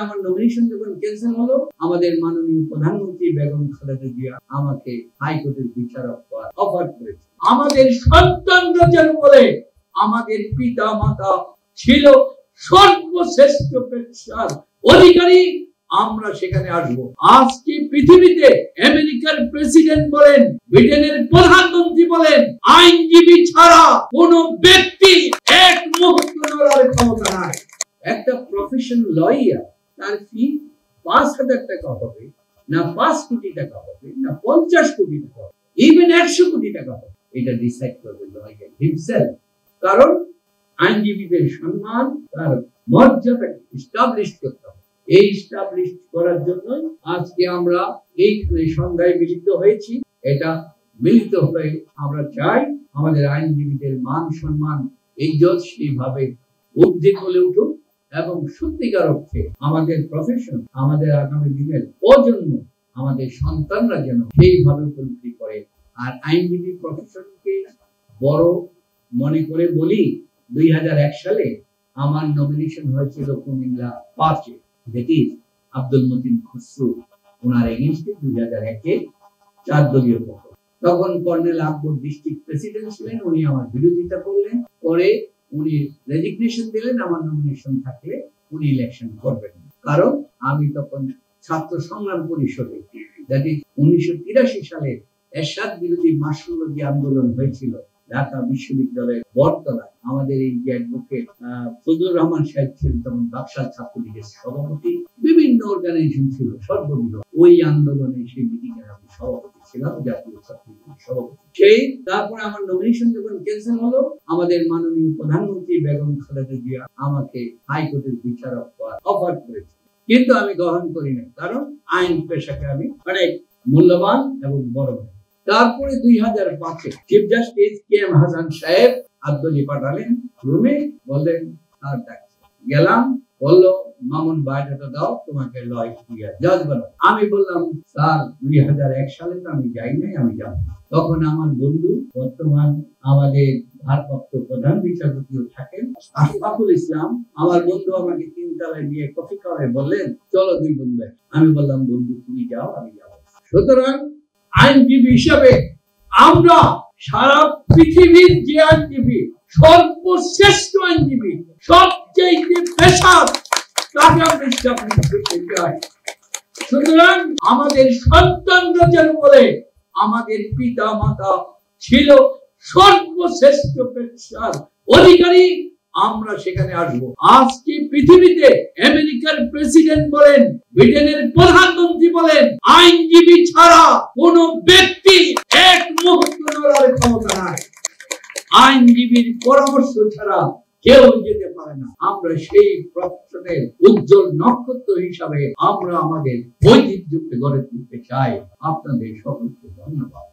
আমার নমিনেশন যখন ক্যান্সেল হলো, আমাদের মাননীয় প্রধানমন্ত্রী বেগম খালেদা জিয়া আমাকে হাইকোর্টের বিচারক অফার করেছে। আমাদের সন্তানরা যেন বলে আমাদের পিতা মাতা ছিল সর্বশ্রেষ্ঠ পেশার অধিকারী, আমরা সেখানে আসবো। আজকে পৃথিবীতে আমেরিকার প্রেসিডেন্ট বলেন, ব্রিটেনের প্রধানমন্ত্রী বলেন, আইনজীবী ছাড়া কোন ব্যক্তি এক মুহূর্ত নড়ার ক্ষমতা নাই। একটা প্রফেশনাল লয়ার তার ফি ৫,০০০ টাকা হবে না ৫ কোটি টাকা হবে না ৫০ কোটি টাকা হবে, ইভেন ১০০ কোটি টাকা হবে, এটা ডিসাইড করবে লয়ার হিমসেলফ। কারণ আইনজীবীদের সম্মান, তার মর্যাদাকে এস্টাবলিশ করতে হবে। এই এস্টাবলিশ করার জন্য আজকে আমরা এইখানে সন্ধ্যায় মিলিত হয়েছি। এটা মিলিত হয়ে আমরা চাই আমাদের আইনজীবীদের মান সম্মান ইজ্জত সেইভাবে ঊর্ধ্বে চলে উঠুক এবং সত্যিকার অর্থে আমাদের প্রফেশন, আমাদের আগামী দিনের প্রজন্ম, আমাদের সন্তানরা যেন সেইভাবে উপলব্ধি করে। আর আইনজীবী প্রফেশনকে বড় মনে করে বলি, ২০০১ সালে আমার নমিনেশন হয়েছিল কুমিল্লা ৫-এ, যেটি আব্দুল মতিন খসরু ওনার এগেইনস্টে ২০০১-এ ৪ দলীয় পক্ষ। তখন কর্নেল আকবর ডিস্ট্রিক্ট প্রেসিডেন্ট ছিলেন, উনি আমার বিরোধিতা করলেন, পরে উনি রেজিগনেশন দিলেন। আমার নমিনেশন থাকলে উনি ইলেকশন করবেন না, কারণ আমি তখন ছাত্র সংগ্রাম পরিষদে, দ্যাট ইজ ১৯৮৩ সালে এরশাদ বিরোধী মার্শালজি আন্দোলন হয়েছিল ঢাকা বিশ্ববিদ্যালয়ের বটতলায়। আমাদের এই যে অ্যাডভোকেট ফজলুর রহমান সাহেব ছিলেন তখন বাকশাল ছাত্রলীগের সভাপতি, বিভিন্ন অর্গানাইজেশন ছিল সর্ববৃহৎ। ওই আন্দোলনে সেই মিটিংয়ের আমি সভাপতি ছিলাম, জাতীয় ছাত্রলীগের সভাপতি। সেই তারপরে আমার নমিনেশন যখন ক্যান্সেল হলো, আমাদের মাননীয় প্রধানমন্ত্রী বেগম খালেদা জিয়া আমাকে হাইকোর্টের বিচারক অফার করেছে, কিন্তু আমি গ্রহণ করি নাই, কারণ আইন পেশাকে আমি অনেক মূল্যবান এবং বড়। তারপরে ২০০৫-এ চিফ জাস্টিস কে.এম. হাসান সাহেব আব্দুলি পাঠালেন রুমে, বললেন আর ডাকছে, গেলাম, বললো মামুন বায়োডাটা দাও, তোমাকে লয়ার জাজ বানাবো। আমি বললাম স্যার ২০০১ সালে তো আমি যাই নাই, আমি যাব। তখন আমার বন্ধু, বর্তমান আমাদের ভারপ্রাপ্ত প্রধান বিচারপতিও থাকেন, আশফাকুল ইসলাম, আমার বন্ধু আমাকে ৩ তলায় নিয়ে কফি খাওয়ায় বললেন চলো ২ বন্ধু। আমি বললাম বন্ধু তুমি যাও, আমি যাবো। সুতরাং আইনজীবী হিসাবে আমরা সারা পৃথিবীর যে আইনজীবী, সর্বশ্রেষ্ঠ আইনজীবী, সবচেয়ে পেশার, তাকে আমরা এস্টাবলিশ করতে চাই। সুতরাং আমাদের সন্তানরা যেন বলে আমাদের পিতা মাতা ছিল সর্বশ্রেষ্ঠ পেশার অধিকারী, আমরা সেখানে আসবো। আজকে পৃথিবীতে আমেরিকার প্রেসিডেন্ট বলেন, ব্রিটেনের প্রধানমন্ত্রী বলেন, আইনজীবী ছাড়া কোন ব্যক্তি এক মুহূর্ত নড়ার ক্ষমতা নাই। আইনজীবীর পরামর্শ ছাড়া কেউ যেতে পারে না। আমরা সেই প্রফেশনের উজ্জ্বল নক্ষত্র হিসাবে আমরা আমাদের ঐতিহ্যকে গড়ে তুলতে চাই। আপনাদের সকলকে ধন্যবাদ।